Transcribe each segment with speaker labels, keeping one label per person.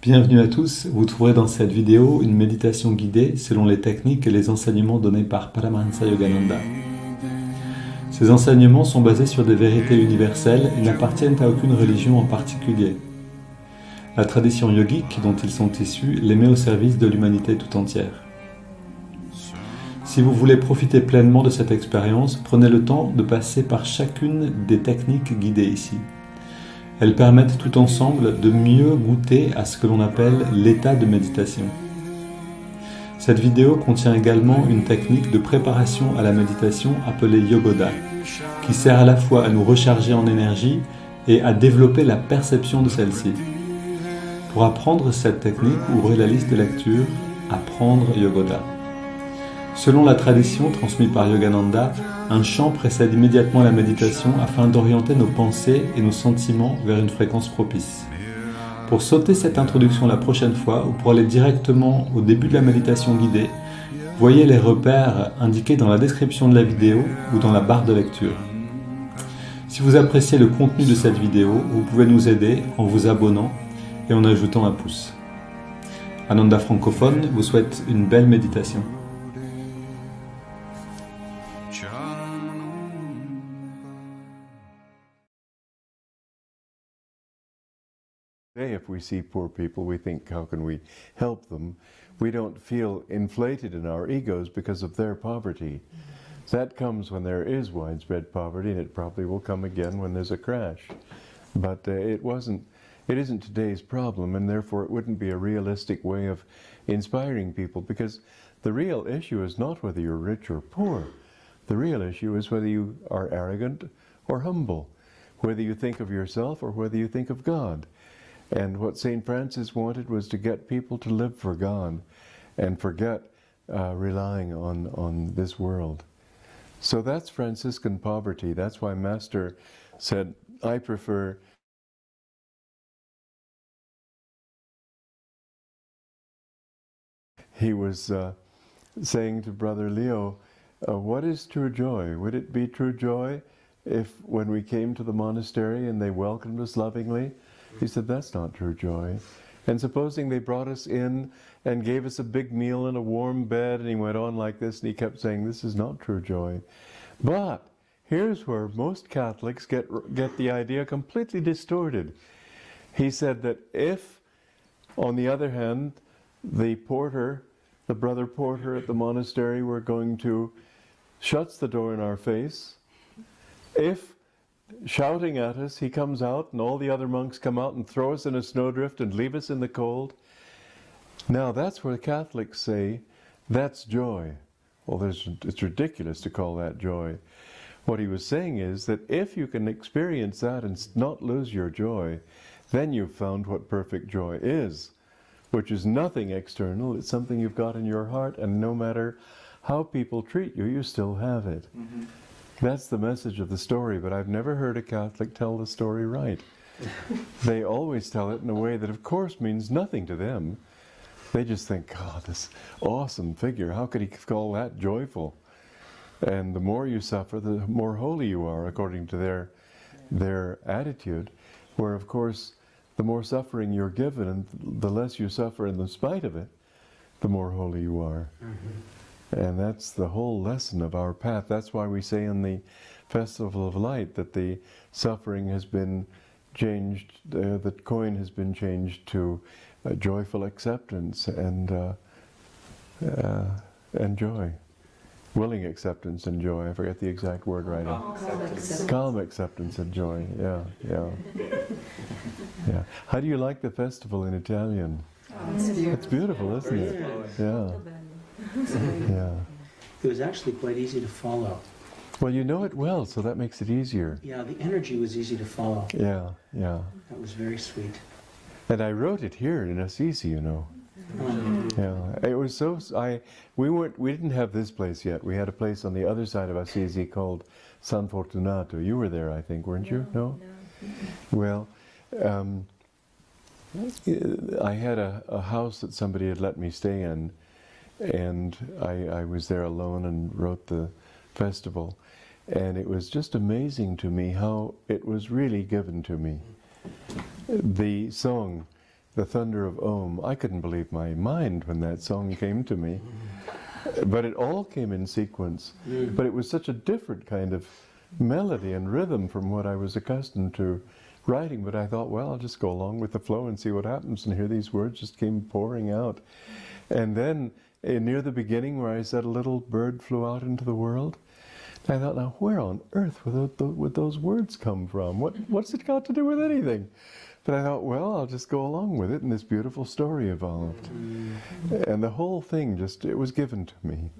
Speaker 1: Bienvenue à tous, vous trouverez dans cette vidéo une méditation guidée selon les techniques et les enseignements donnés par Paramahansa Yogananda. Ces enseignements sont basés sur des vérités universelles et n'appartiennent à aucune religion en particulier. La tradition yogique dont ils sont issus les met au service de l'humanité tout entière. Si vous voulez profiter pleinement de cette expérience, prenez le temps de passer par chacune des techniques guidées ici. Elles permettent tout ensemble de mieux goûter à ce que l'on appelle l'état de méditation. Cette vidéo contient également une technique de préparation à la méditation appelée Yogoda, qui sert à la fois à nous recharger en énergie et à développer la perception de celle-ci. Pour apprendre cette technique, ouvrez la liste de lecture « Apprendre Yogoda ». Selon la tradition transmise par Yogananda, un chant précède immédiatement la méditation afin d'orienter nos pensées et nos sentiments vers une fréquence propice. Pour sauter cette introduction la prochaine fois ou pour aller directement au début de la méditation guidée, voyez les repères indiqués dans la description de la vidéo ou dans la barre de lecture. Si vous appréciez le contenu de cette vidéo, vous pouvez nous aider en vous abonnant et en ajoutant un pouce. Ananda Francophone vous souhaite une belle méditation.
Speaker 2: Today, if we see poor people, we think, how can we help them? We don't feel inflated in our egos because of their poverty. That comes when there is widespread poverty, and it probably will come again when there's a crash. But it isn't today's problem, and therefore it wouldn't be a realistic way of inspiring people, because the real issue is not whether you're rich or poor. The real issue is whether you are arrogant or humble, whether you think of yourself or whether you think of God. And what St. Francis wanted was to get people to live for God and forget relying on this world. So that's Franciscan poverty. That's why Master said, I prefer he was saying to Brother Leo, what is true joy? Would it be true joy if when we came to the monastery and they welcomed us lovingly? He said, that's not true joy. And supposing they brought us in and gave us a big meal and a warm bed, and he went on like this, and he kept saying, this is not true joy. But here's where most Catholics get the idea completely distorted. He said that if, on the other hand, the porter, the brother porter at the monastery were going to shut the door in our face, if shouting at us, he comes out and all the other monks come out and throw us in a snowdrift and leave us in the cold. Now that's where the Catholics say, that's joy. Well, it's ridiculous to call that joy. What he was saying is that if you can experience that and not lose your joy, then you've found what perfect joy is, which is nothing external. It's something you've got in your heart, and no matter how people treat you, you still have it. Mm-hmm. That's the message of the story, but I've never heard a Catholic tell the story right. They always tell it in a way that of course means nothing to them. They just think, God, this awesome figure, how could he call that joyful? And the more you suffer, the more holy you are, according to their attitude, where of course the more suffering you're given and the less you suffer in the spite of it, the more holy you are. Mm-hmm. And that's the whole lesson of our path. That's why we say in the Festival of Light that the suffering has been changed, the coin has been changed to joyful acceptance and joy. Willing acceptance and joy. I forget the exact word right now. Calm acceptance and joy. Yeah, yeah. Yeah. How do you like the festival in Italian? It's beautiful, isn't it? Yeah. Yeah.
Speaker 3: It was actually quite easy to follow.
Speaker 2: Well, you know it well, so that makes it easier.
Speaker 3: Yeah, the energy was easy to follow.
Speaker 2: Yeah, yeah.
Speaker 3: That was very sweet.
Speaker 2: And I wrote it here in Assisi, you know. Yeah, it was so. We didn't have this place yet. We had a place on the other side of Assisi called San Fortunato. You were there, I think, weren't you? No. Well, I had a house that somebody had let me stay in. And I was there alone and wrote the festival. And it was just amazing to me how it was really given to me. The song the thunder of Om. I couldn't believe my mind when that song came to me. But it all came in sequence. But it was such a different kind of melody and rhythm from what I was accustomed to writing. But I thought, well, I'll just go along with the flow and see what happens. And here these words just came pouring out. And then near the beginning where I said a little bird flew out into the world, I thought, now where on earth would those words come from? What's it got to do with anything? But I thought, well, I'll just go along with it, and this beautiful story evolved. And the whole thing just, it was given to me.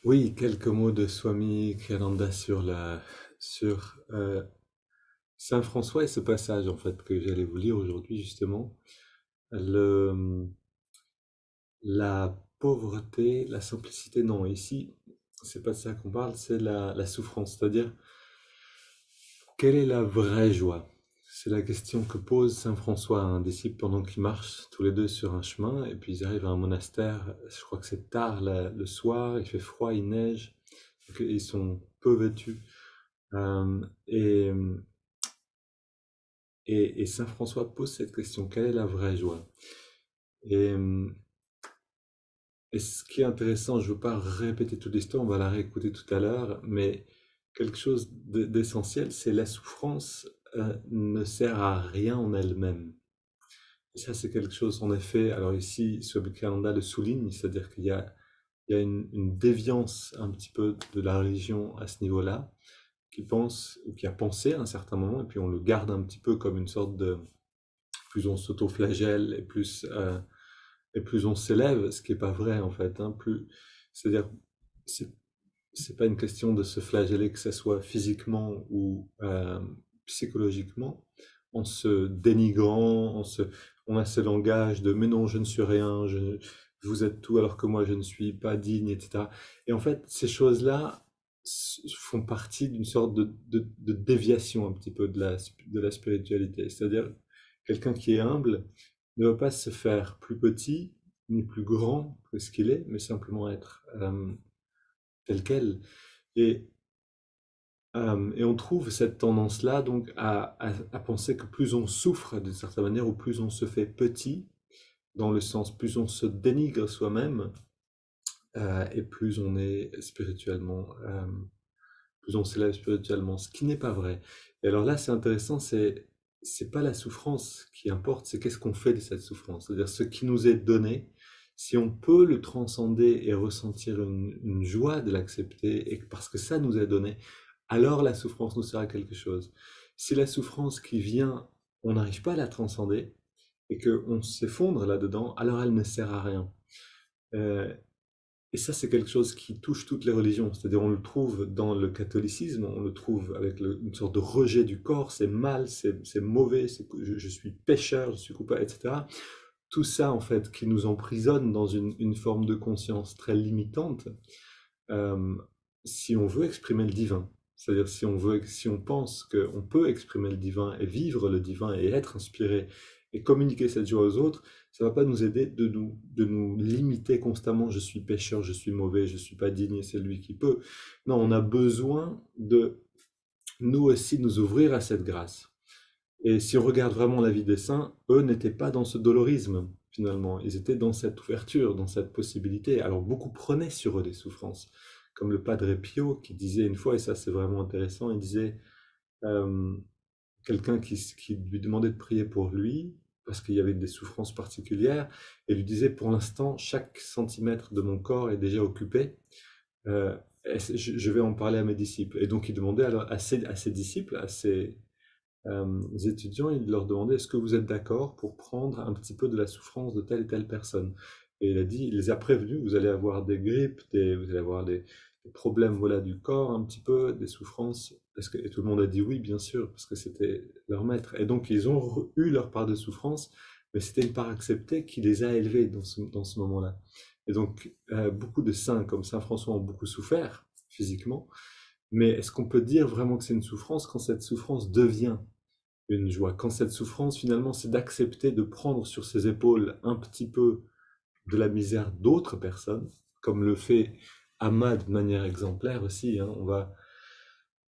Speaker 1: Oui, quelques mots de Swami Kriyananda sur Saint François et ce passage en fait que j'allais vous lire aujourd'hui justement. La pauvreté, la simplicité, non, ici, c'est pas de ça qu'on parle, c'est la souffrance, c'est-à-dire, quelle est la vraie joie? C'est la question que pose Saint François à un disciple pendant qu'ils marchent tous les deux sur un chemin, et puis ils arrivent à un monastère, je crois que c'est tard le soir, il fait froid, il neige, ils sont peu vêtus, et Saint François pose cette question, quelle est la vraie joie? Et ce qui est intéressant, je ne veux pas répéter toute l'histoire, on va la réécouter tout à l'heure, mais quelque chose d'essentiel, c'est la souffrance ne sert à rien en elle-même. Et ça, c'est quelque chose, en effet, alors ici, Swami Kriyananda le souligne, c'est-à-dire qu'il y a une déviance un petit peu de la religion à ce niveau-là, qui pense, ou qui a pensé à un certain moment, et puis on le garde un petit peu comme une sorte de... Plus on s'auto-flagelle, et plus on s'élève, ce qui n'est pas vrai en fait. Hein, c'est-à-dire, c'est pas une question de se flageller, que ce soit physiquement ou psychologiquement, en se dénigrant, on a ce langage de mais non, je ne suis rien, vous êtes tout alors que moi je ne suis pas digne, etc. Et en fait, ces choses-là font partie d'une sorte de déviation un petit peu de la spiritualité. C'est-à-dire, quelqu'un qui est humble ne va pas se faire plus petit ni plus grand que ce qu'il est, mais simplement être tel quel. Et on trouve cette tendance-là donc à penser que plus on souffre d'une certaine manière, ou plus on se fait petit, dans le sens plus on se dénigre soi-même, et plus on est spirituellement, plus on s'élève spirituellement, ce qui n'est pas vrai. Et alors là, c'est intéressant, c'est pas la souffrance qui importe, c'est qu'est-ce qu'on fait de cette souffrance. C'est-à-dire ce qui nous est donné, si on peut le transcender et ressentir une joie de l'accepter, et parce que ça nous est donné, alors la souffrance nous sert à quelque chose. Si la souffrance qui vient, on n'arrive pas à la transcender, et qu'on s'effondre là-dedans, alors elle ne sert à rien. Et ça, c'est quelque chose qui touche toutes les religions. C'est-à-dire, on le trouve dans le catholicisme, on le trouve avec une sorte de rejet du corps, c'est mal, c'est mauvais, je suis pécheur, je suis coupable, etc. Tout ça, en fait, qui nous emprisonne dans une forme de conscience très limitante, si on veut exprimer le divin. C'est-à-dire, si on pense qu'on peut exprimer le divin et vivre le divin et être inspiré et communiquer cette joie aux autres, ça ne va pas nous aider de nous limiter constamment. Je suis pécheur, je suis mauvais, je ne suis pas digne, c'est lui qui peut. Non, on a besoin de nous aussi nous ouvrir à cette grâce. Et si on regarde vraiment la vie des saints, eux n'étaient pas dans ce dolorisme, finalement. Ils étaient dans cette ouverture, dans cette possibilité. Alors beaucoup prenaient sur eux des souffrances. Comme le Padre Pio qui disait une fois, et ça c'est vraiment intéressant, il disait... quelqu'un qui lui demandait de prier pour lui, parce qu'il y avait des souffrances particulières, et lui disait, pour l'instant, chaque centimètre de mon corps est déjà occupé, je vais en parler à mes disciples. Et donc il demandait alors à ses disciples, à ses étudiants, il leur demandait, est-ce que vous êtes d'accord pour prendre un petit peu de la souffrance de telle et telle personne? Et il a dit, il les a prévenus, vous allez avoir des grippes, vous allez avoir des problèmes voilà, du corps un petit peu, des souffrances. Et tout le monde a dit oui, bien sûr, parce que c'était leur maître. Et donc, ils ont eu leur part de souffrance, mais c'était une part acceptée qui les a élevés dans ce moment-là. Et donc, beaucoup de saints comme Saint François ont beaucoup souffert physiquement, mais est-ce qu'on peut dire vraiment que c'est une souffrance quand cette souffrance devient une joie? Quand cette souffrance, finalement, c'est d'accepter de prendre sur ses épaules un petit peu de la misère d'autres personnes, comme le fait Amma de manière exemplaire aussi. Hein.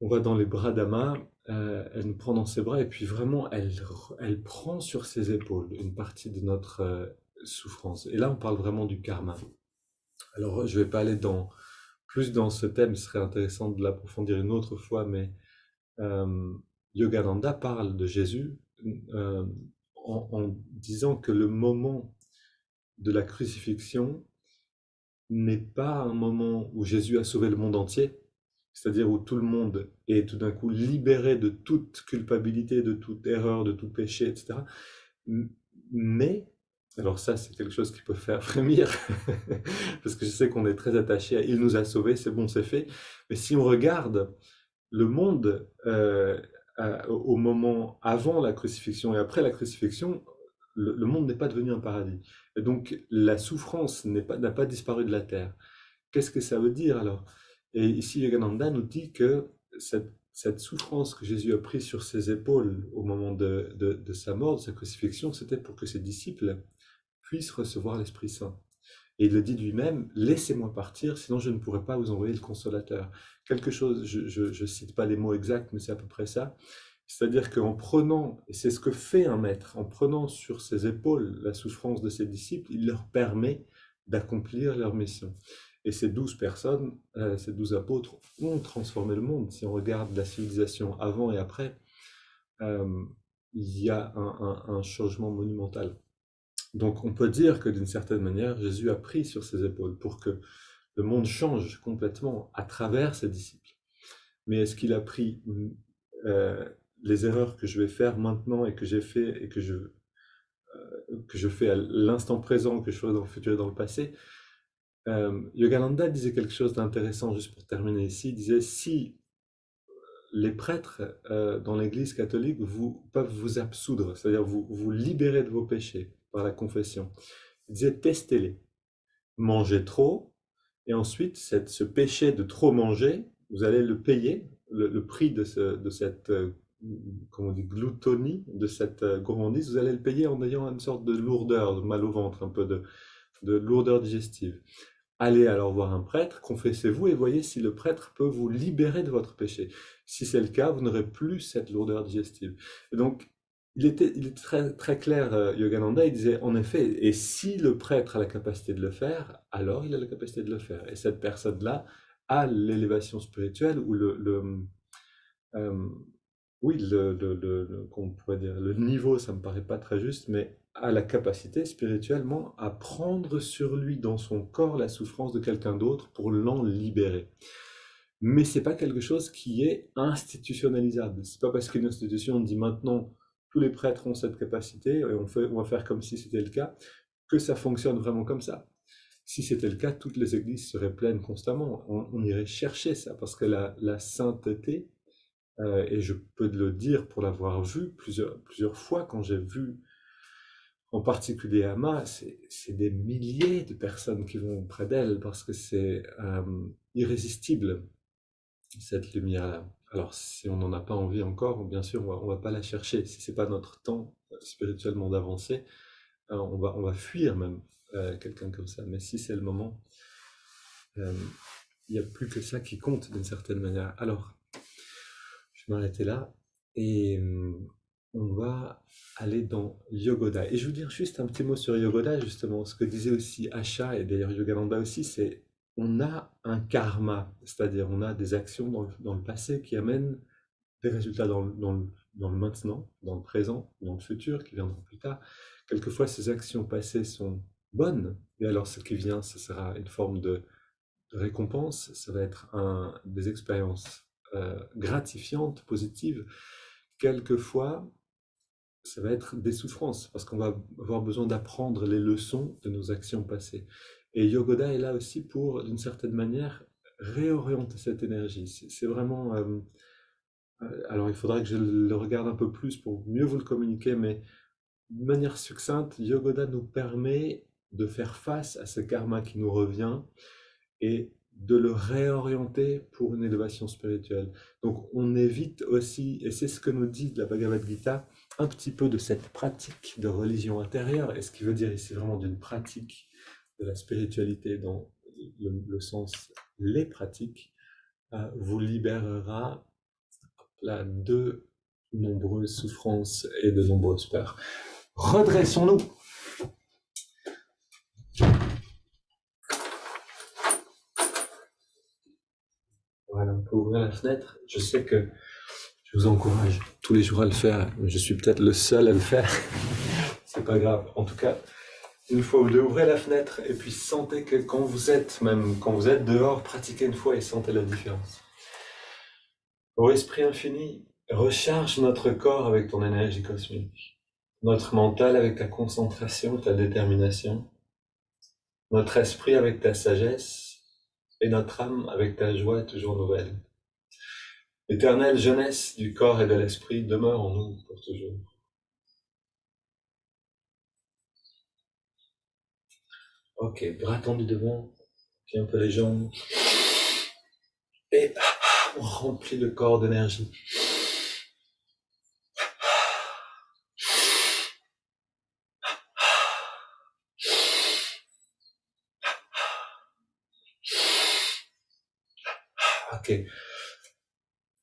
Speaker 1: on va dans les bras d'Ama, elle nous prend dans ses bras et puis vraiment elle prend sur ses épaules une partie de notre souffrance. Et là, on parle vraiment du karma. Alors, je vais pas aller plus dans ce thème, ce serait intéressant de l'approfondir une autre fois, mais euh, Yogananda parle de Jésus euh, en disant que le moment de la crucifixion n'est pas un moment où Jésus a sauvé le monde entier, c'est-à-dire où tout le monde est tout d'un coup libéré de toute culpabilité, de toute erreur, de tout péché, etc. Mais, alors ça c'est quelque chose qui peut faire frémir, parce que je sais qu'on est très attaché à il nous a sauvés, c'est bon, c'est fait. Mais si on regarde le monde au moment avant la crucifixion et après la crucifixion, le monde n'est pas devenu un paradis. Et donc la souffrance n'a pas disparu de la terre. Qu'est-ce que ça veut dire alors? Et ici, Yogananda nous dit que cette souffrance que Jésus a prise sur ses épaules au moment de sa mort, de sa crucifixion, c'était pour que ses disciples puissent recevoir l'Esprit Saint. Et il le dit lui-même, laissez-moi partir, sinon je ne pourrai pas vous envoyer le consolateur. Quelque chose, je cite pas les mots exacts, mais c'est à peu près ça. C'est-à-dire qu'en prenant, et c'est ce que fait un maître, en prenant sur ses épaules la souffrance de ses disciples, il leur permet d'accomplir leur mission. Et ces 12 personnes, ces 12 apôtres ont transformé le monde. Si on regarde la civilisation avant et après, euh, il y a un changement monumental. Donc on peut dire que d'une certaine manière, Jésus a pris sur ses épaules pour que le monde change complètement à travers ses disciples. Mais est-ce qu'il a pris euh, les erreurs que je vais faire maintenant et que j'ai fait et que je fais à l'instant présent, que je ferai dans le futur et dans le passé? Yogananda disait quelque chose d'intéressant juste pour terminer ici. Il disait si les prêtres dans l'Église catholique peuvent vous absoudre, c'est-à-dire vous libérer de vos péchés par la confession. Il disait testez-les, mangez trop, et ensuite ce péché de trop manger, vous allez le payer, le prix de cette comment on dit, gloutonie, de cette gourmandise, vous allez le payer en ayant une sorte de lourdeur, de mal au ventre, un peu de lourdeur digestive. Allez alors voir un prêtre, confessez-vous et voyez si le prêtre peut vous libérer de votre péché. Si c'est le cas, vous n'aurez plus cette lourdeur digestive. Et donc, il est très, très clair, Yogananda, il disait en effet, et si le prêtre a la capacité de le faire, alors il a la capacité de le faire. Et cette personne-là a l'élévation spirituelle ou euh, oui, qu'on pourrait dire, le niveau, ça me paraît pas très juste, mais a la capacité spirituellement à prendre sur lui dans son corps la souffrance de quelqu'un d'autre pour l'en libérer. Mais c'est pas quelque chose qui est institutionnalisable. C'est pas parce qu'une institution dit maintenant tous les prêtres ont cette capacité et on va faire comme si c'était le cas que ça fonctionne vraiment comme ça. Si c'était le cas, toutes les églises seraient pleines constamment. On irait chercher ça parce que la sainteté, et je peux le dire pour l'avoir vu plusieurs fois quand j'ai vu en particulier Ama, c'est des milliers de personnes qui vont près d'elle parce que c'est irrésistible, cette lumière-là. Alors, si on n'en a pas envie encore, bien sûr, on va pas la chercher. Si c'est pas notre temps spirituellement d'avancer, on va fuir même quelqu'un comme ça. Mais si c'est le moment, euh, il n'y a plus que ça qui compte d'une certaine manière. Alors, je vais m'arrêter là et on va aller dans Yogoda. Et je veux dire juste un petit mot sur Yogoda, justement. Ce que disait aussi Asha, et d'ailleurs Yogananda aussi, c'est on a un karma, c'est-à-dire on a des actions dans le passé qui amènent des résultats dans le maintenant, dans le présent, dans le futur, qui viendront plus tard. Quelquefois, ces actions passées sont bonnes, et alors ce qui vient, ce sera une forme de récompense, ça va être des expériences gratifiantes, positives. Quelquefois, ça va être des souffrances, parce qu'on va avoir besoin d'apprendre les leçons de nos actions passées. Et Yogoda est là aussi pour, d'une certaine manière, réorienter cette énergie. C'est vraiment... alors il faudra que je le regarde un peu plus pour mieux vous le communiquer, mais de manière succincte, Yogoda nous permet de faire face à ce karma qui nous revient et de le réorienter pour une élévation spirituelle. Donc on évite aussi, et c'est ce que nous dit la Bhagavad Gita, un petit peu de cette pratique de religion intérieure, et ce qui veut dire ici vraiment d'une pratique de la spiritualité dans le sens les pratiques, vous libérera là de nombreuses souffrances et de nombreuses peurs. Redressons-nous. Voilà, on peut ouvrir la fenêtre. Je sais que je vous encourage tous les jours à le faire, mais je suis peut-être le seul à le faire. C'est pas grave. En tout cas, une fois ou deux, ouvrez la fenêtre et puis sentez que quand vous êtes dehors, pratiquez une fois et sentez la différence. Ô Esprit infini, recharge notre corps avec ton énergie cosmique, notre mental avec ta concentration, ta détermination, notre esprit avec ta sagesse et notre âme avec ta joie toujours nouvelle. L'éternelle jeunesse du corps et de l'esprit demeure en nous pour toujours. Ok, bras tendus devant, puis un peu les jambes. Et on remplit le corps d'énergie. Ok,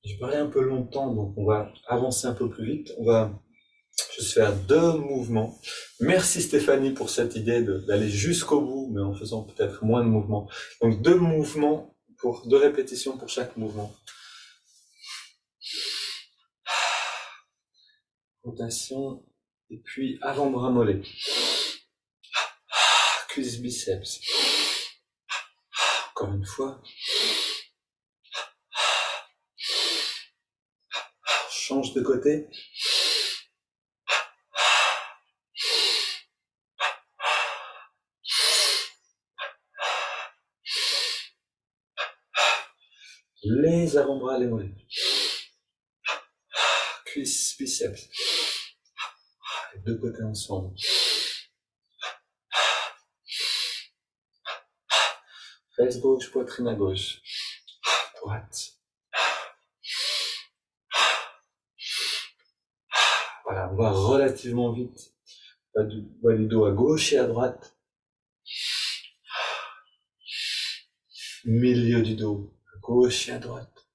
Speaker 1: j'ai parlé un peu longtemps, donc on va avancer un peu plus vite. On va juste faire 2 mouvements. Merci Stéphanie pour cette idée d'aller jusqu'au bout, mais en faisant peut-être moins de mouvements. Donc 2 mouvements, 2 répétitions pour chaque mouvement. Rotation, et puis avant-bras mollet. Cuisse biceps. Encore une fois. Change de côté. Les avant-bras, les mollets. Cuisse, biceps. Les 2 côtés ensemble. Fesse gauche, poitrine à gauche. Droite. Voilà, on va relativement vite. Bas du dos à gauche et à droite. Milieu du dos, à gauche et à droite.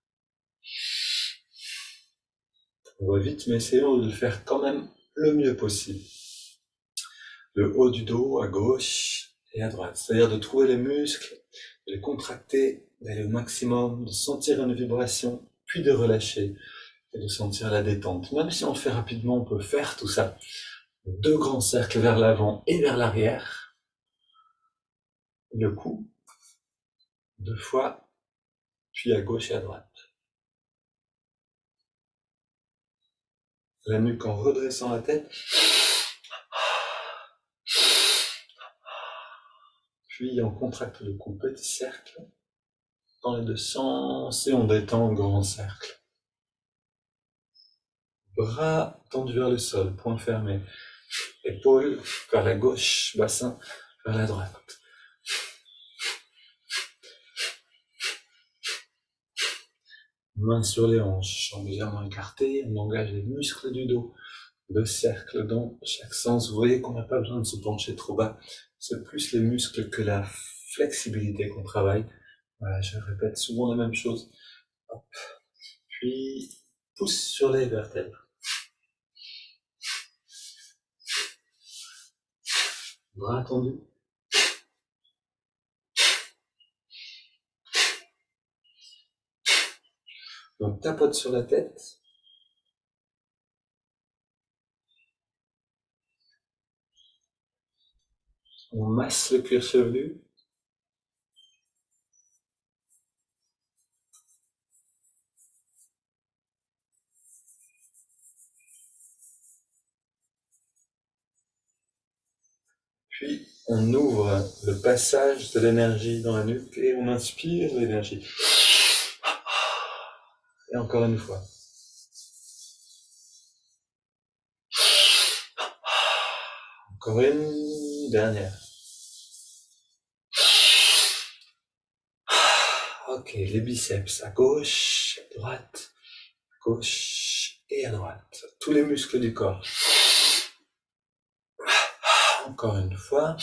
Speaker 1: On va vite, mais essayons de le faire quand même le mieux possible. Le haut du dos à gauche et à droite. C'est-à-dire de trouver les muscles, de les contracter, d'aller au maximum, de sentir une vibration, puis de relâcher et de sentir la détente. Même si on le fait rapidement, on peut faire tout ça. 2 grands cercles vers l'avant et vers l'arrière. Le cou, 2 fois, puis à gauche et à droite. La nuque en redressant la tête. Puis on contracte le cou, petit cercle, dans les 2 sens, et on détend grand cercle. Bras tendus vers le sol, poings fermés. Épaules vers la gauche, bassin vers la droite. Mains sur les hanches, jambes légèrement écartées, on engage les muscles du dos. 2 cercles dans chaque sens. Vous voyez qu'on n'a pas besoin de se pencher trop bas. C'est plus les muscles que la flexibilité qu'on travaille. Voilà, je répète souvent la même chose. Hop. Puis, pouce sur les vertèbres. Bras tendus. Donc, tapote sur la tête. On masse le cuir chevelu. Puis, on ouvre le passage de l'énergie dans la nuque et on inspire l'énergie. Et encore une fois. Encore une dernière. Ok, les biceps à gauche, à droite, à gauche et à droite. Tous les muscles du corps. Encore une fois.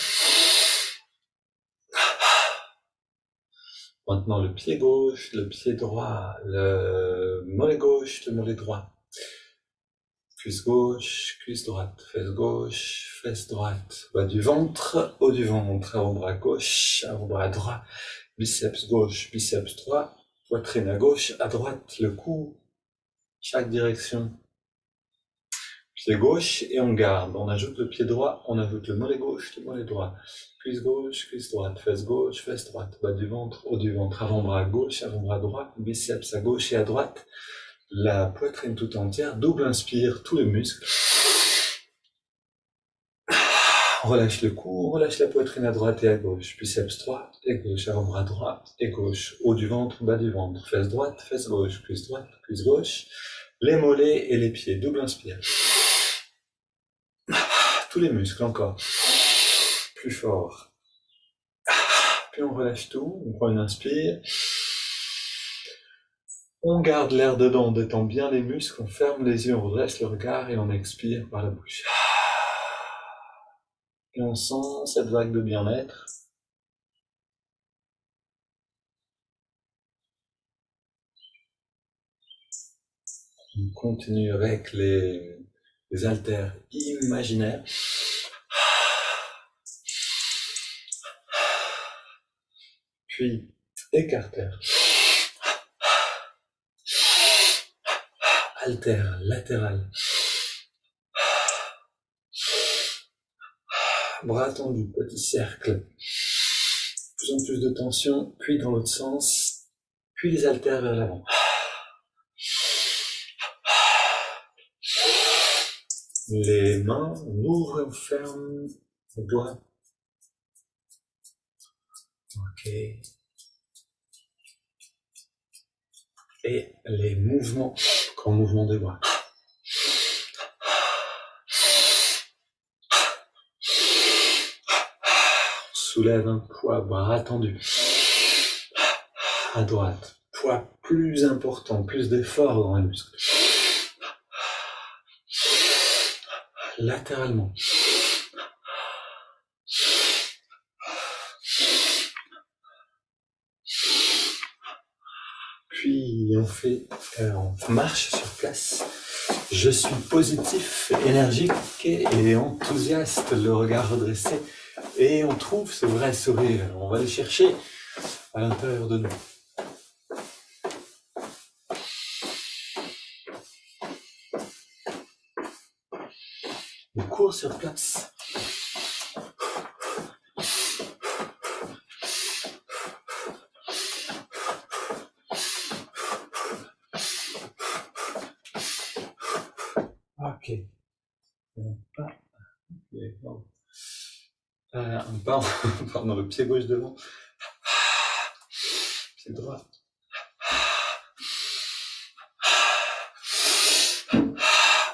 Speaker 1: Maintenant le pied gauche, le pied droit, le mollet gauche, le mollet droit. Cuisse gauche, cuisse droite, fesse droite, bas du ventre, haut du ventre, avant-bras gauche, avant-bras droit, biceps gauche, biceps droit, poitrine à gauche, à droite, le cou, chaque direction. Pied gauche et on garde, on ajoute le pied droit, on ajoute le mollet gauche, le mollet droit. Cuisse gauche, cuisse droite, fesse droite, bas du ventre, haut du ventre, avant-bras gauche, avant-bras droit, biceps à gauche et à droite. La poitrine tout entière, double inspire, tous les muscles. On relâche le cou, on relâche la poitrine à droite et à gauche, biceps droit et gauche, avant-bras droit et gauche, haut du ventre, bas du ventre, fesse droite, cuisse droite, cuisse gauche, les mollets et les pieds, double inspire. Tous les muscles encore, plus fort. Puis on relâche tout, on prend une inspire. On garde l'air dedans, on détend bien les muscles, on ferme les yeux, on redresse le regard et on expire par la bouche. Et on sent cette vague de bien-être. On continue avec les haltères imaginaires. Puis écartère. Haltère latéral. Bras tendus, petit cercle. De plus en plus de tension, puis dans l'autre sens, puis les haltères vers l'avant. Les mains, on ouvre et on ferme les doigts. Ok. Et les mouvements, grand mouvement des bras. On soulève un poids, bras tendus. À droite, poids plus important, plus d'effort dans les muscles. Latéralement. Puis on marche sur place. Je suis positif, énergique et enthousiaste, le regard redressé. Et on trouve ce vrai sourire. On va le chercher à l'intérieur de nous. On court sur place. Ok. Un pas, pardon, le pied gauche devant. Pied droit.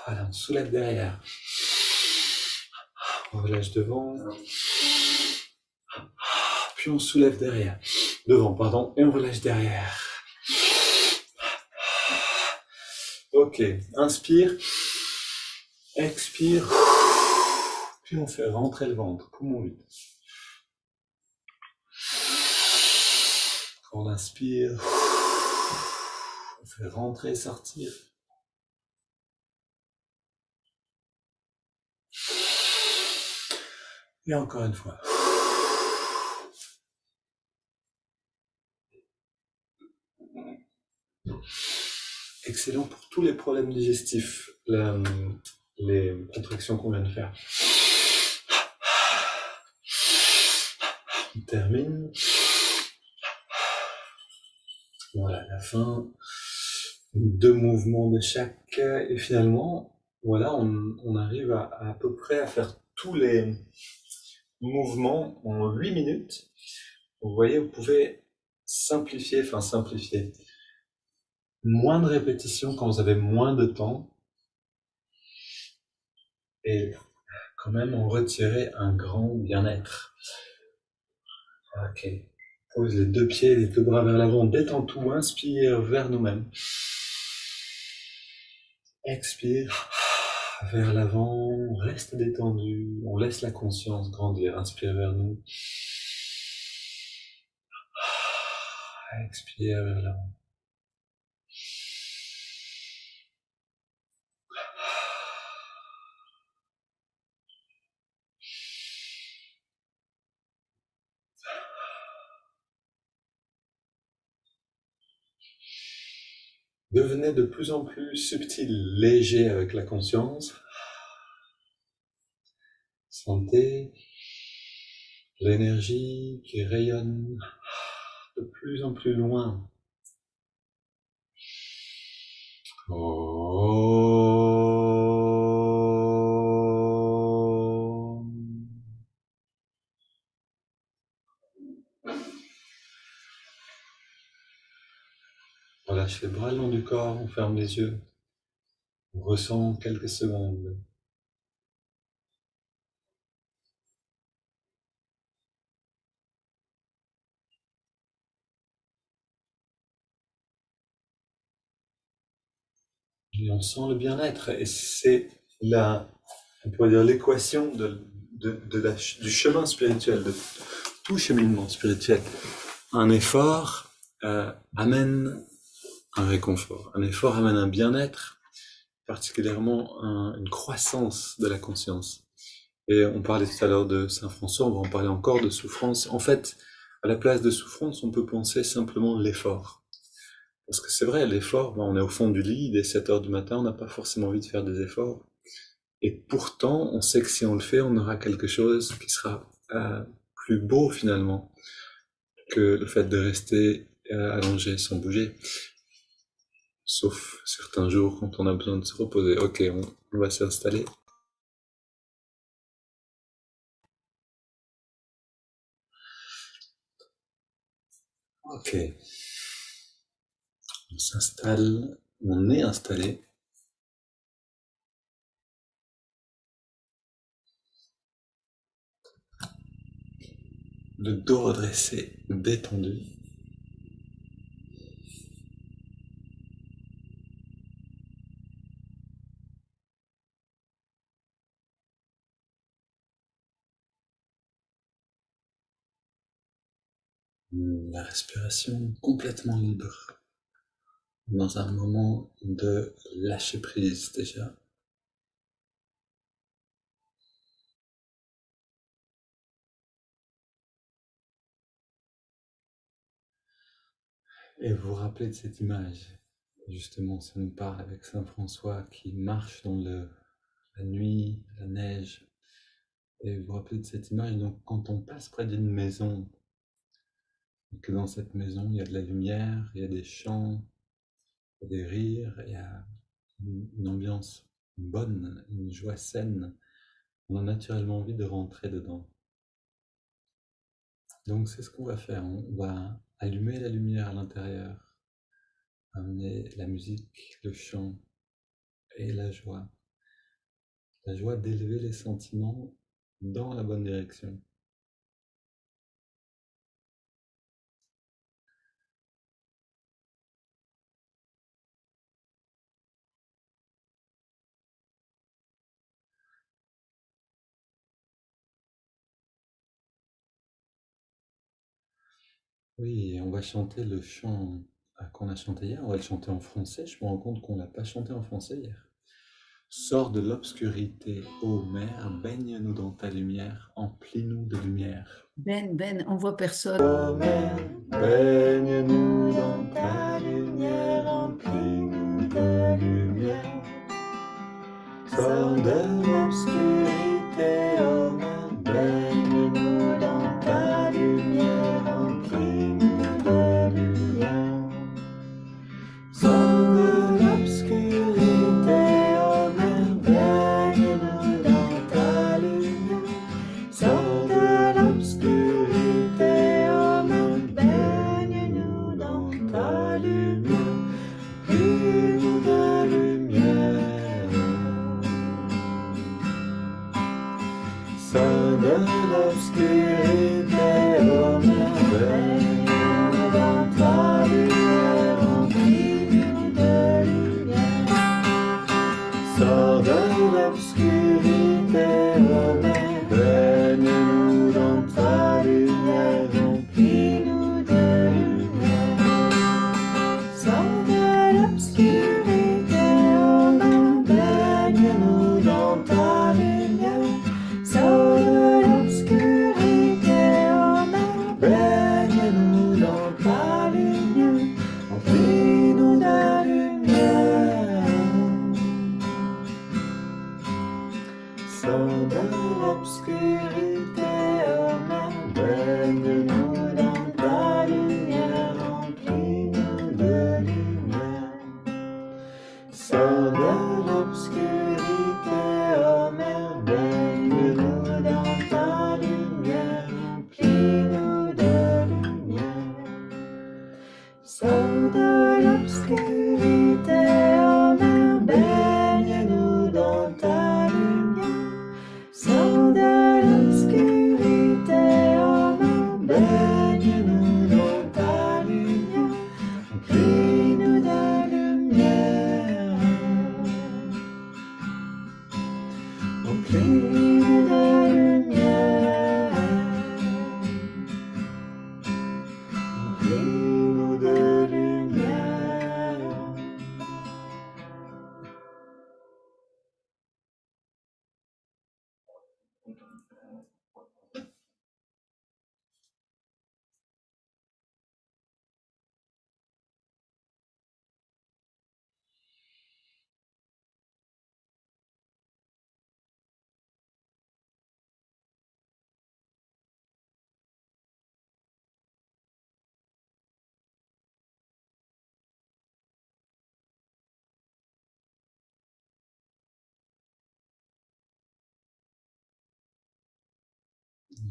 Speaker 1: Voilà, on soulève derrière. On relâche devant. Puis on soulève derrière. Devant, pardon, et on relâche derrière. Ok, inspire. Expire. Puis on fait rentrer le ventre, poumon vide. On inspire. On fait rentrer, sortir. Et encore une fois. Excellent pour tous les problèmes digestifs, les contractions qu'on vient de faire. On termine. Voilà, la fin. 2 mouvements de chaque. Et finalement, voilà, on arrive à peu près à faire tous les mouvements en 8 minutes. Vous voyez, vous pouvez simplifier. Moins de répétitions quand vous avez moins de temps. Et quand même en retirer un grand bien-être. Ok. Pose les 2 pieds, les 2 bras vers l'avant, détends tout, inspire vers nous-mêmes. Expire vers l'avant, on reste détendu, on laisse la conscience grandir, inspire vers nous. Expire vers l'avant. Devenez de plus en plus subtil, léger avec la conscience. Sentez l'énergie qui rayonne de plus en plus loin. On relâche les bras le long du corps, on ferme les yeux. On ressent quelques secondes. Et on sent le bien-être. Et c'est on pourrait dire l'équation du chemin spirituel, de tout cheminement spirituel. Un effort amène un réconfort. Un effort amène un bien-être, particulièrement une croissance de la conscience. Et on parlait tout à l'heure de Saint François, on va en parler encore de souffrance. En fait, à la place de souffrance, on peut penser simplement l'effort. Parce que c'est vrai, l'effort, on est au fond du lit, dès 7 heures du matin, on n'a pas forcément envie de faire des efforts. Et pourtant, on sait que si on le fait, on aura quelque chose qui sera plus beau finalement que le fait de rester allongé sans bouger. Sauf certains jours quand on a besoin de se reposer. Ok, on va s'installer. Ok. On s'installe, on est installé. Le dos redressé, détendu. La respiration complètement libre. Dans un moment de lâcher prise déjà. Et vous vous rappelez de cette image. Justement, ça nous parle avec Saint François qui marche dans la nuit, la neige. Et vous vous rappelez de cette image, donc quand on passe près d'une maison, et que dans cette maison, il y a de la lumière, il y a des chants, il y a des rires, il y a une ambiance bonne, une joie saine, on a naturellement envie de rentrer dedans. Donc c'est ce qu'on va faire, on va allumer la lumière à l'intérieur, amener la musique, le chant et la joie d'élever les sentiments dans la bonne direction. Oui, et on va chanter le chant qu'on a chanté hier, on va le chanter en français, je me rends compte qu'on ne l'a pas chanté en français hier. Sors de l'obscurité, ô mer, baigne-nous dans ta lumière, emplis-nous de lumière.
Speaker 4: Ben, on voit personne.
Speaker 1: Ô mer, baigne-nous dans ta lumière, emplis-nous de lumière. Sors de l'obscurité, ô mer, baigne-nous dans ta lumière, emplis-nous de lumière. Sors de l'obscurité, ô mer, baigne-nous dans ta lumière. Sors de l'obscurité, ô mer, baigne-nous dans ta lumière. Emplis-nous de lumière. Sors de l'obscurité, ô mer, baigne-nous dans ta lumière, emplis-nous de lumière. Sors de l'obscurité, ô mer, baigne-nous dans ta lumière, emplis-nous de lumière.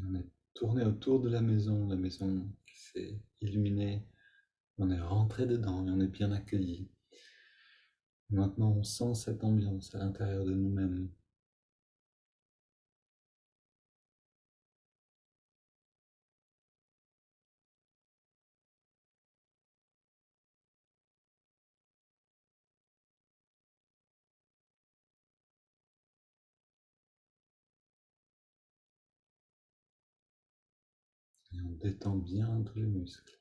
Speaker 1: On est tourné autour de la maison qui s'est illuminée. On est rentré dedans et on est bien accueilli. Maintenant, on sent cette ambiance à l'intérieur de nous-mêmes. Et on détend bien tous les muscles.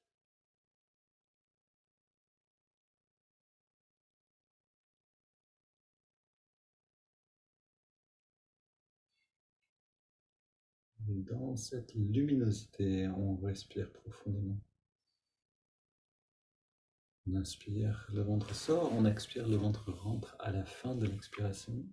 Speaker 1: Et dans cette luminosité, on respire profondément. On inspire, le ventre sort, on expire, le ventre rentre à la fin de l'expiration.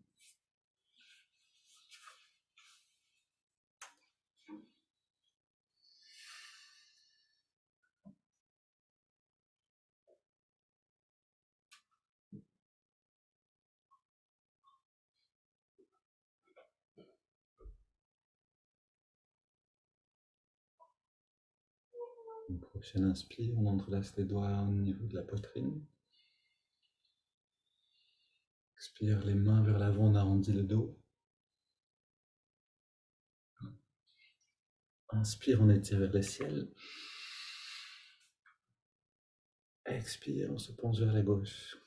Speaker 1: Une prochaine inspire, on entrelace les doigts au niveau de la poitrine. Expire, les mains vers l'avant, on arrondit le dos. Inspire, on étire vers le ciel. Expire, on se penche vers la gauche.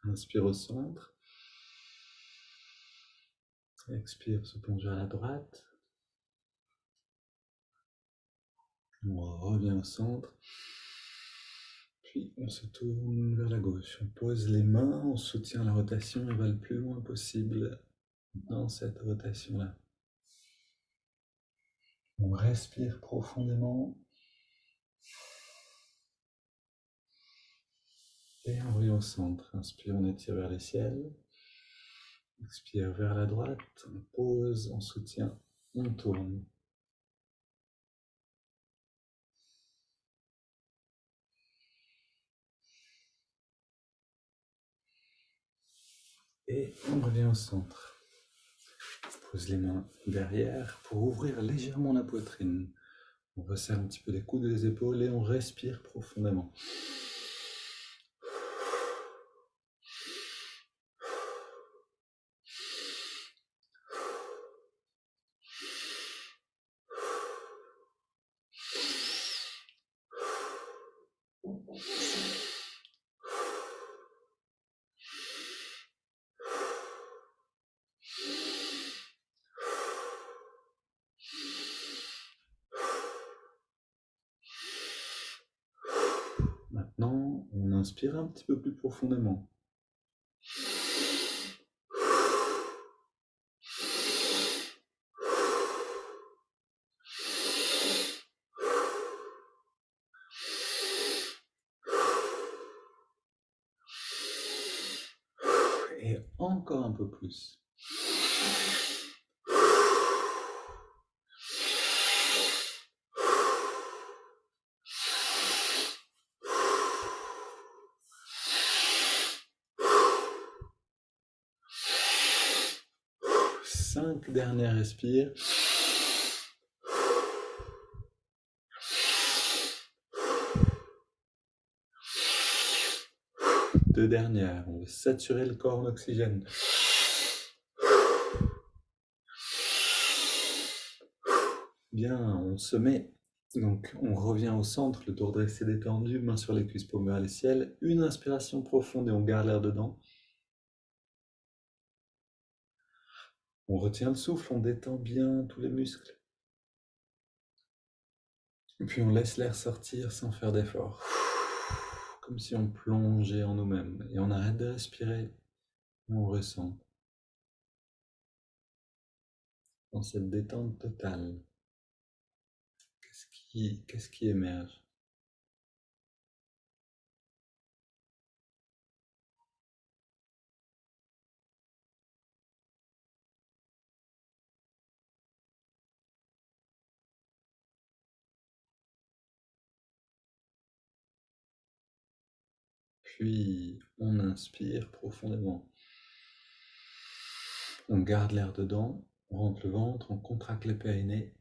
Speaker 1: Inspire au centre. Expire, on se penche vers la droite. On revient au centre. Puis on se tourne vers la gauche. On pose les mains, on soutient la rotation et va le plus loin possible dans cette rotation-là. On respire profondément. Et on revient au centre. Inspire, on étire vers le ciel. Expire vers la droite. On pose, on soutient, on tourne. Et on revient au centre. On pose les mains derrière pour ouvrir légèrement la poitrine. On resserre un petit peu les coudes et les épaules et on respire profondément. Maintenant, on inspire un petit peu plus profondément. Et encore un peu plus. Cinq dernières respires. Deux dernières. On va saturer le corps en oxygène. Bien, on se met. Donc, on revient au centre, le dos dressé détendu, main sur les cuisses, paume vers le ciel. Une inspiration profonde et on garde l'air dedans. On retient le souffle, on détend bien tous les muscles. Et puis on laisse l'air sortir sans faire d'effort. Comme si on plongeait en nous-mêmes. Et on arrête de respirer. Et on ressent dans cette détente totale. Qu'est-ce qui émerge? Puis on inspire profondément. On garde l'air dedans, on rentre le ventre, on contracte les périnées.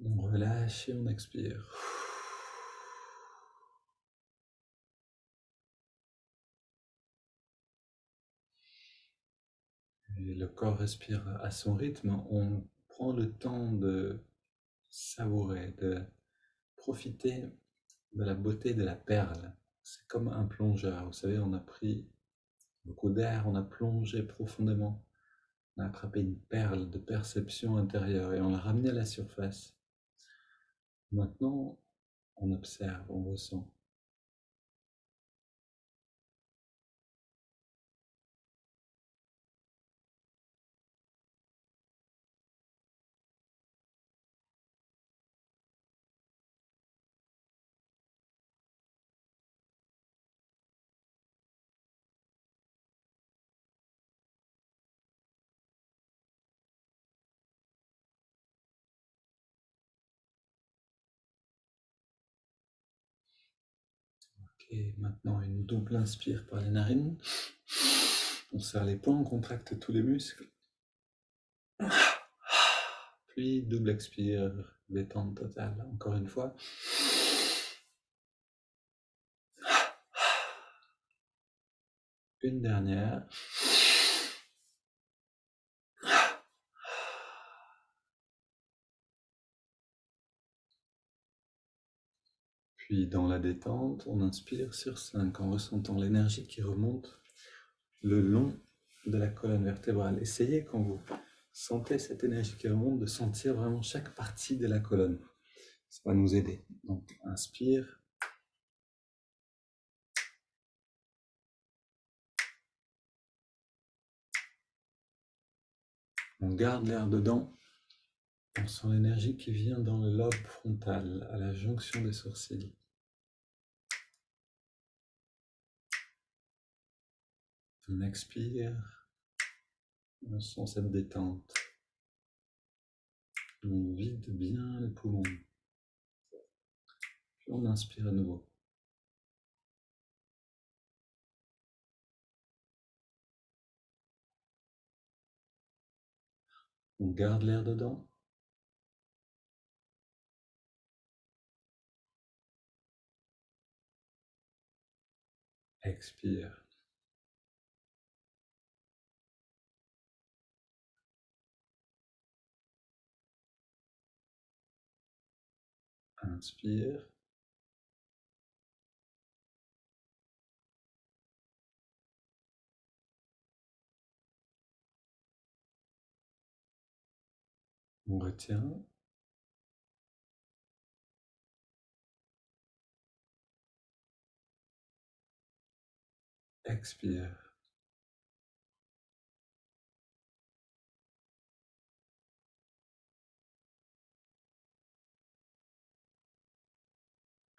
Speaker 1: On relâche et on expire. Et le corps respire à son rythme. On prend le temps de savourer, de profiter de la beauté de la perle. C'est comme un plongeur. Vous savez, on a pris beaucoup d'air, on a plongé profondément. On a attrapé une perle de perception intérieure et on l'a ramenée à la surface. Maintenant, on observe, on ressent. Ok, maintenant une double inspire par les narines. On serre les poings, on contracte tous les muscles. Puis double expire, détente totale. Encore une fois. Une dernière. Puis dans la détente, on inspire sur 5 en ressentant l'énergie qui remonte le long de la colonne vertébrale. Essayez quand vous sentez cette énergie qui remonte de sentir vraiment chaque partie de la colonne. Ça va nous aider. Donc inspire. On garde l'air dedans. On sent l'énergie qui vient dans le lobe frontal, à la jonction des sourcils. On expire. On sent cette détente. On vide bien les poumons. Puis on inspire à nouveau. On garde l'air dedans. Expire. Inspire. On retient. Expire.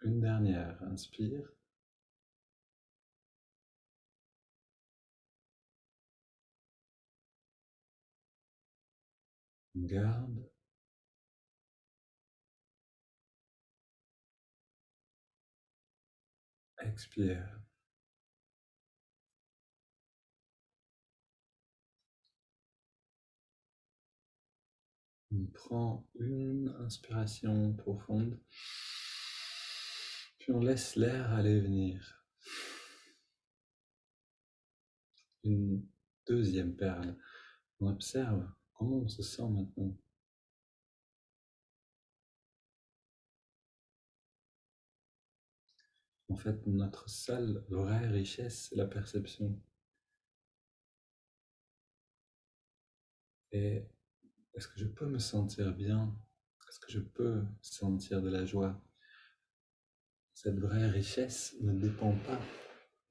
Speaker 1: Une dernière. Inspire. On garde. Expire. On prend une inspiration profonde. Puis on laisse l'air aller et venir. Une deuxième perle. On observe comment on se sent maintenant. En fait, notre seule vraie richesse, c'est la perception. Et est-ce que je peux me sentir bien? Est-ce que je peux sentir de la joie? Cette vraie richesse ne dépend pas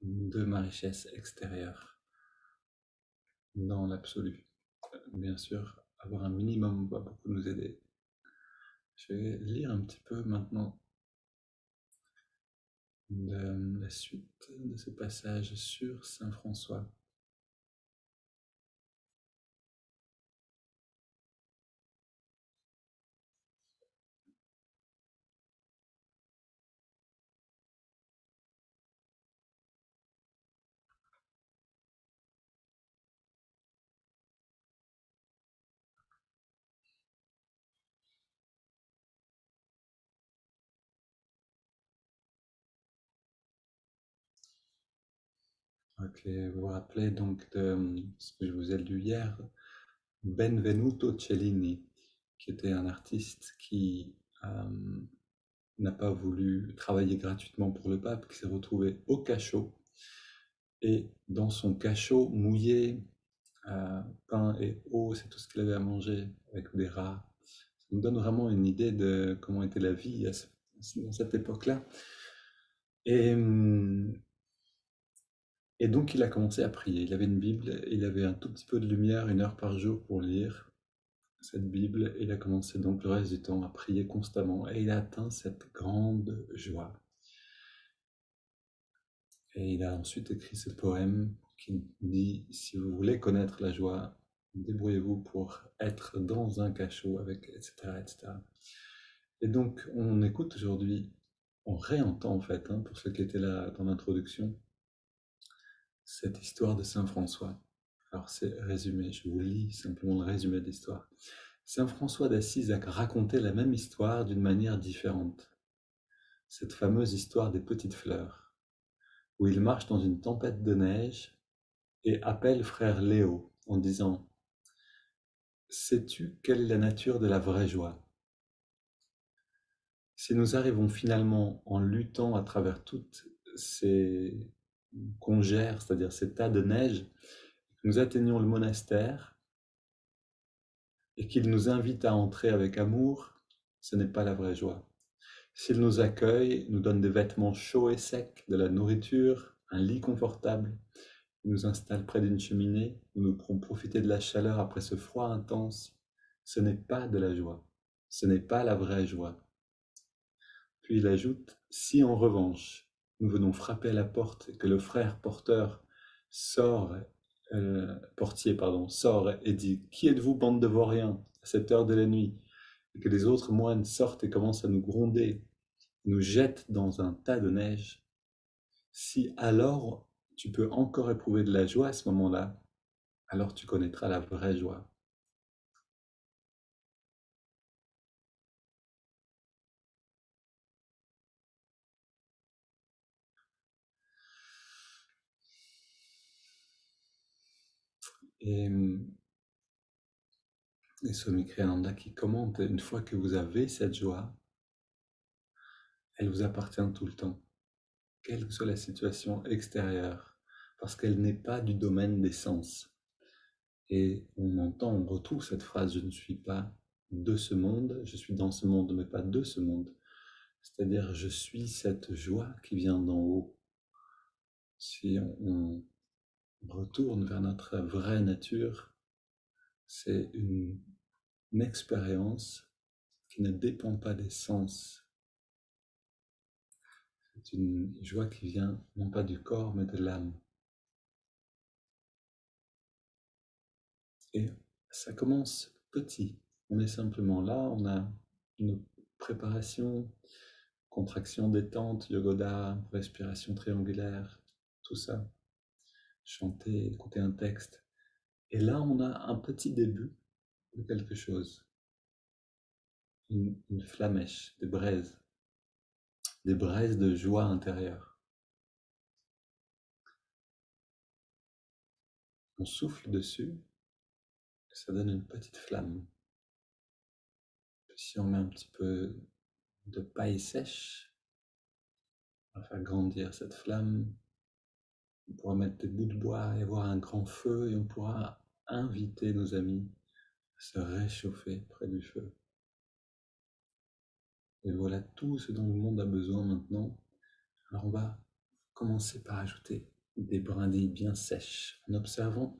Speaker 1: de ma richesse extérieure, dans l'absolu. Bien sûr, avoir un minimum va beaucoup nous aider. Je vais lire un petit peu maintenant la suite de ce passage sur Saint François. Ok, vous vous rappelez donc de ce que je vous ai lu hier, Benvenuto Cellini, qui était un artiste qui n'a pas voulu travailler gratuitement pour le pape, qui s'est retrouvé au cachot, et dans son cachot mouillé, pain et eau, c'est tout ce qu'il avait à manger, avec des rats. Ça nous donne vraiment une idée de comment était la vie dans cette époque-là. Et, et donc il a commencé à prier. Il avait une Bible, il avait un tout petit peu de lumière, 1 heure par jour pour lire cette Bible. Et il a commencé donc le reste du temps à prier constamment. Et il a atteint cette grande joie. Et il a ensuite écrit ce poème qui dit, si vous voulez connaître la joie, débrouillez-vous pour être dans un cachot avec, etc., etc. Et donc, on écoute aujourd'hui, on réentend en fait, pour ceux qui étaient là dans l'introduction, cette histoire de Saint François. Alors c'est résumé, je vous lis simplement le résumé de l'histoire. Saint François d'Assise a raconté la même histoire d'une manière différente. Cette fameuse histoire des petites fleurs, où il marche dans une tempête de neige et appelle frère Léo en disant: sais-tu quelle est la nature de la vraie joie? Si nous arrivons finalement, en luttant à travers toutes ces congères, c'est-à-dire ces tas de neige, nous atteignons le monastère et qu'il nous invite à entrer avec amour, ce n'est pas la vraie joie. S'il nous accueille, nous donne des vêtements chauds et secs, de la nourriture, un lit confortable, il nous installe près d'une cheminée, nous nous pourrons profiter de la chaleur après ce froid intense, ce n'est pas de la joie, ce n'est pas la vraie joie. Puis il ajoute: si en revanche, nous venons frapper à la porte et que le frère portier sort et dit: qui êtes-vous, bande de vauriens, à cette heure de la nuit? Et que les autres moines sortent et commencent à nous gronder, nous jettent dans un tas de neige. Si alors tu peux encore éprouver de la joie à ce moment-là, alors tu connaîtras la vraie joie. Et, et Swami Kriyananda qui commente: une fois que vous avez cette joie, elle vous appartient tout le temps, quelle que soit la situation extérieure, parce qu'elle n'est pas du domaine des sens. Et on retrouve cette phrase: je ne suis pas de ce monde, je suis dans ce monde, mais pas de ce monde. C'est-à-dire, je suis cette joie qui vient d'en haut. Si on retourne vers notre vraie nature, c'est une expérience qui ne dépend pas des sens. C'est une joie qui vient non pas du corps, mais de l'âme. Et ça commence petit. On est simplement là, on a une préparation, contraction, détente, yogoda, respiration triangulaire, tout ça. Chanter, écouter un texte. Et là, on a un petit début de quelque chose. Une flamèche, des braises de joie intérieure. On souffle dessus, et ça donne une petite flamme. Si on met un petit peu de paille sèche, on va faire grandir cette flamme. On pourra mettre des bouts de bois et avoir un grand feu, et on pourra inviter nos amis se réchauffer près du feu. Et voilà tout ce dont le monde a besoin maintenant. Alors on va commencer par ajouter des brindilles bien sèches en observant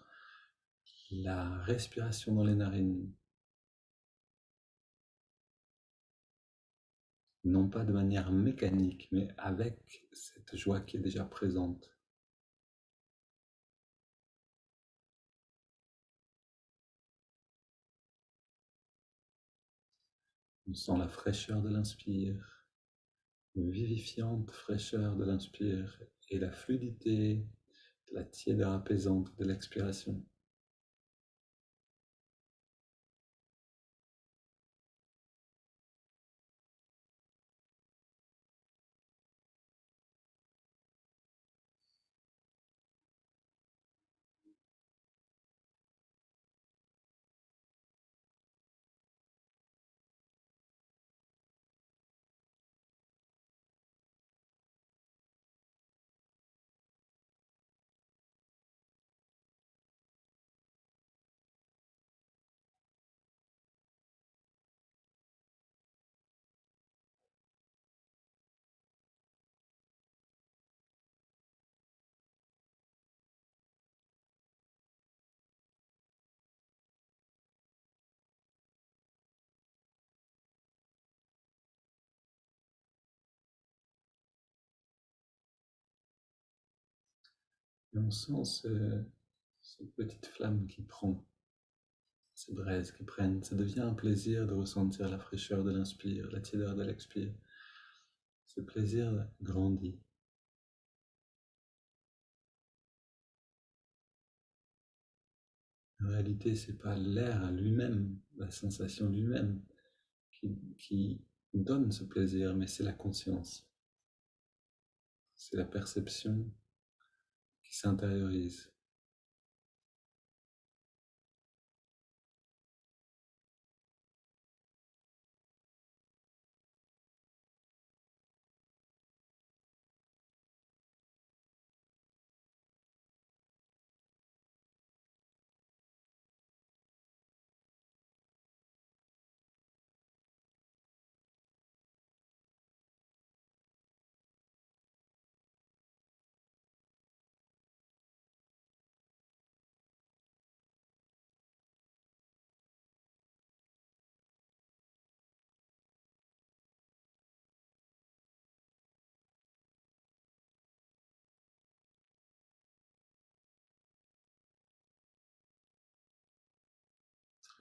Speaker 1: la respiration dans les narines. Non pas de manière mécanique, mais avec cette joie qui est déjà présente. On sent la fraîcheur de l'inspire, la vivifiante fraîcheur de l'inspire et la fluidité, la tiédeur apaisante de l'expiration. Et on sent cette petite flamme qui prend, ces braises qui prennent. Ça devient un plaisir de ressentir la fraîcheur de l'inspire, la tiédeur de l'expire. Ce plaisir grandit. En réalité, c'est pas l'air à lui-même, la sensation lui-même qui donne ce plaisir, mais c'est la conscience. C'est la perception qui s'intériorise.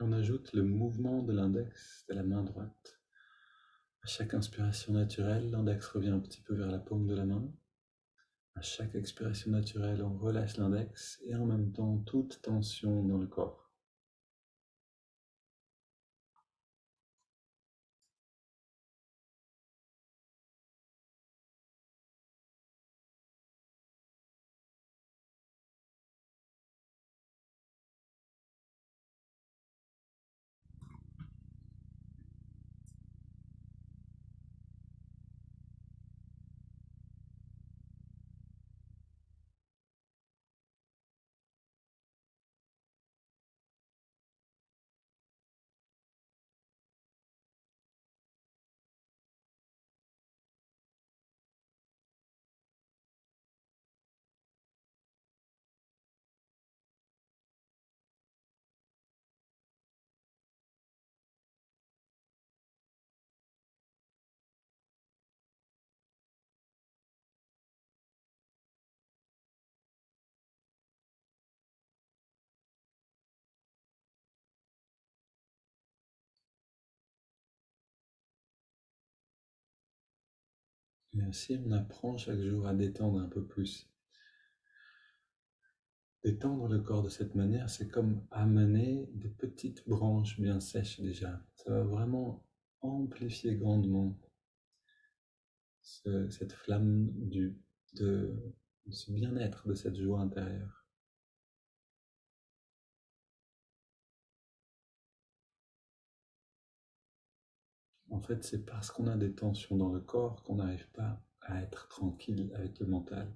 Speaker 1: On ajoute le mouvement de l'index de la main droite. À chaque inspiration naturelle, l'index revient un petit peu vers la paume de la main. À chaque expiration naturelle, on relâche l'index et en même temps toute tension dans le corps. Et ainsi, on apprend chaque jour à détendre un peu plus. Détendre le corps de cette manière, c'est comme amener des petites branches bien sèches déjà. Ça va vraiment amplifier grandement cette flamme de ce bien-être, de cette joie intérieure. En fait, c'est parce qu'on a des tensions dans le corps qu'on n'arrive pas à être tranquille avec le mental.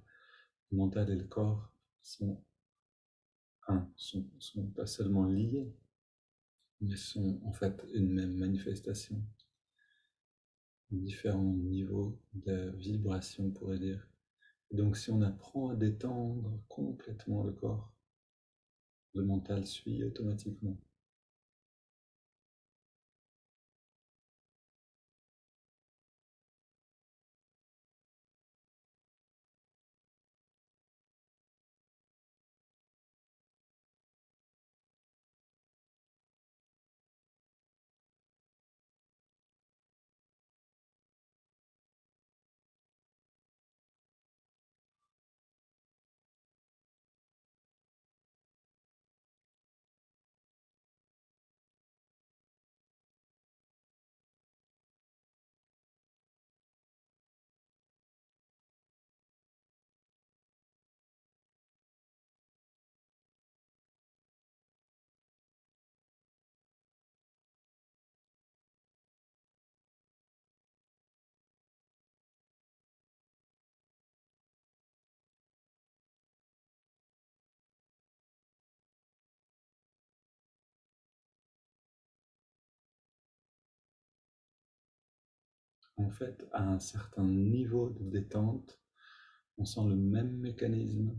Speaker 1: Le mental et le corps sont pas seulement liés, mais sont en fait une même manifestation, différents niveaux de vibration, on pourrait dire. Et donc si on apprend à détendre complètement le corps, le mental suit automatiquement. En fait, à un certain niveau de détente, on sent le même mécanisme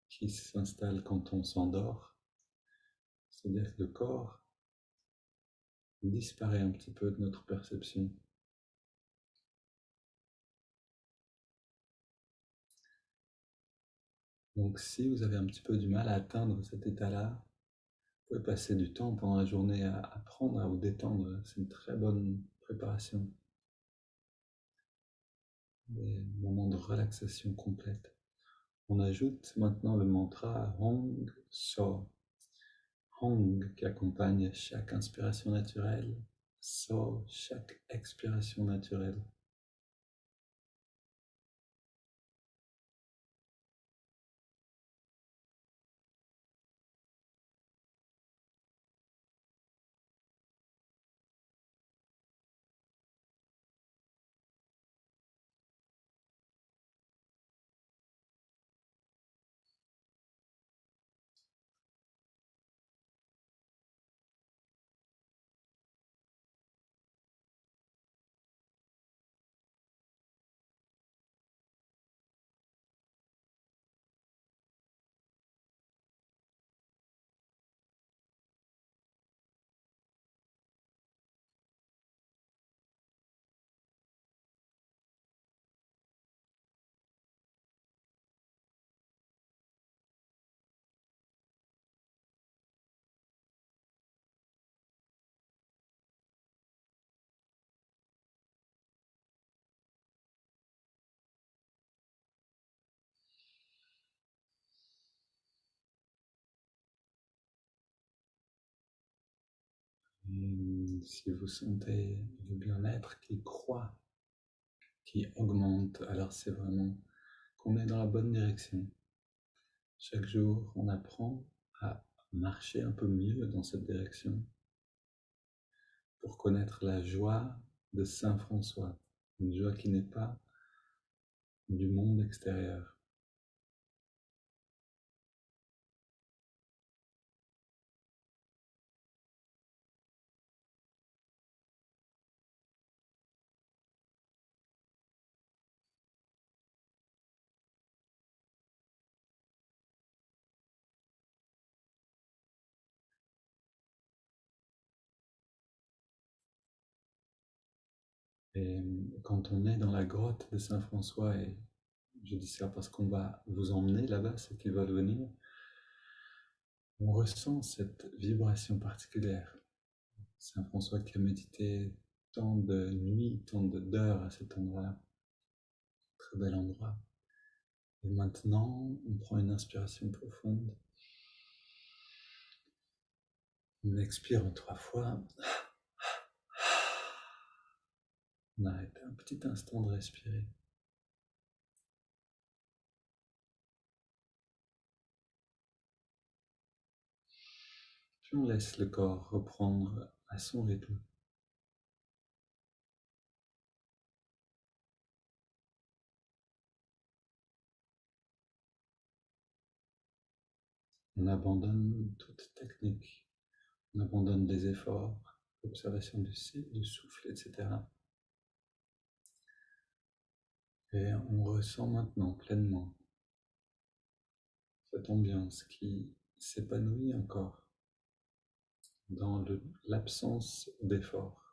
Speaker 1: qui s'installe quand on s'endort, c'est-à-dire que le corps disparaît un petit peu de notre perception. Donc si vous avez un petit peu du mal à atteindre cet état-là, vous pouvez passer du temps pendant la journée à apprendre à vous détendre. C'est une très bonne préparation. Des moments de relaxation complète. On ajoute maintenant le mantra Hong So. Hong qui accompagne chaque inspiration naturelle, So chaque expiration naturelle. Et si vous sentez le bien-être qui croît, qui augmente, alors c'est vraiment qu'on est dans la bonne direction. Chaque jour, on apprend à marcher un peu mieux dans cette direction pour connaître la joie de Saint François, une joie qui n'est pas du monde extérieur. Et quand on est dans la grotte de Saint François, et je dis ça parce qu'on va vous emmener là-bas, ceux qui veulent venir, on ressent cette vibration particulière. Saint François qui a médité tant de nuits, tant d'heures à cet endroit-là. Très bel endroit. Et maintenant, on prend une inspiration profonde. On expire en 3 fois. On arrête un petit instant de respirer. Puis on laisse le corps reprendre à son rythme. On abandonne toute technique. On abandonne les efforts, l'observation du souffle, etc. Et on ressent maintenant pleinement cette ambiance qui s'épanouit encore dans l'absence d'effort.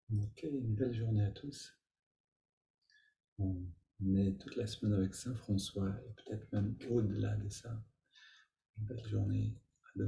Speaker 1: Ok, une belle journée à tous. On est toute la semaine avec Saint François et peut-être même au-delà de ça. Une belle journée.